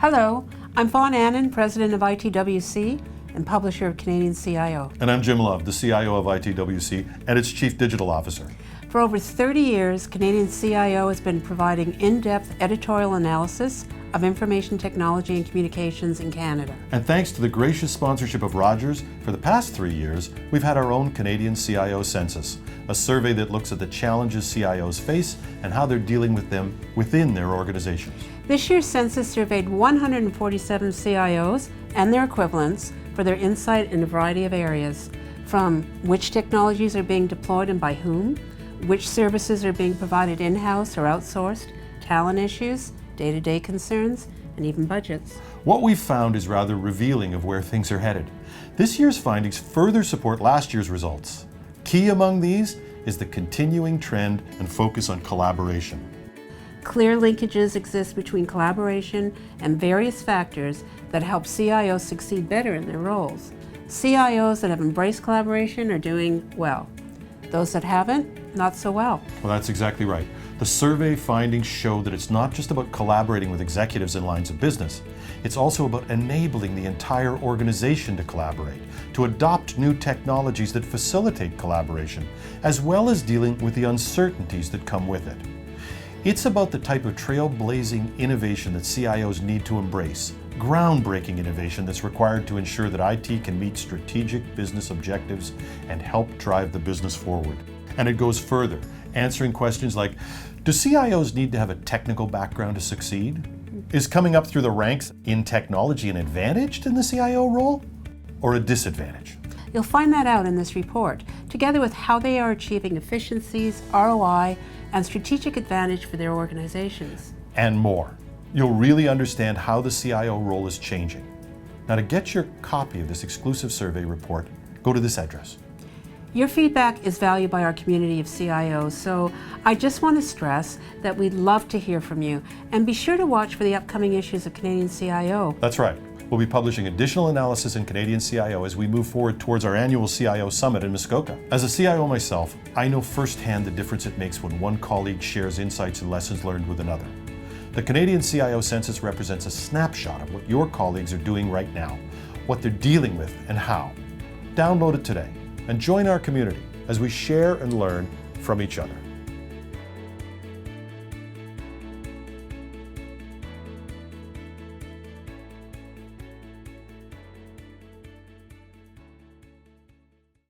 Hello, I'm Fawn Annan, President of ITWC and publisher of Canadian CIO. And I'm Jim Love, the CIO of ITWC and its Chief Digital Officer. For over 30 years, Canadian CIO has been providing in-depth editorial analysis of information technology and communications in Canada. And thanks to the gracious sponsorship of Rogers, for the past 3 years, we've had our own Canadian CIO Census, a survey that looks at the challenges CIOs face and how they're dealing with them within their organizations. This year's census surveyed 147 CIOs and their equivalents for their insight in a variety of areas, from which technologies are being deployed and by whom, which services are being provided in-house or outsourced, talent issues, day-to-day concerns, and even budgets. What we've found is rather revealing of where things are headed. This year's findings further support last year's results. Key among these is the continuing trend and focus on collaboration. Clear linkages exist between collaboration and various factors that help CIOs succeed better in their roles. CIOs that have embraced collaboration are doing well. Those that haven't, not so well. Well, that's exactly right. The survey findings show that it's not just about collaborating with executives in lines of business. It's also about enabling the entire organization to collaborate, to adopt new technologies that facilitate collaboration, as well as dealing with the uncertainties that come with it. It's about the type of trailblazing innovation that CIOs need to embrace, groundbreaking innovation that's required to ensure that IT can meet strategic business objectives and help drive the business forward. And it goes further, answering questions like, do CIOs need to have a technical background to succeed? Is coming up through the ranks in technology an advantage in the CIO role or a disadvantage? You'll find that out in this report, together with how they are achieving efficiencies, ROI, and strategic advantage for their organizations. And more. You'll really understand how the CIO role is changing. Now, to get your copy of this exclusive survey report, go to this address. Your feedback is valued by our community of CIOs, so I just want to stress that we'd love to hear from you, and be sure to watch for the upcoming issues of Canadian CIO. That's right. We'll be publishing additional analysis in Canadian CIO as we move forward towards our annual CIO Summit in Muskoka. As a CIO myself, I know firsthand the difference it makes when one colleague shares insights and lessons learned with another. The Canadian CIO Census represents a snapshot of what your colleagues are doing right now, what they're dealing with, and how. Download it today and join our community as we share and learn from each other.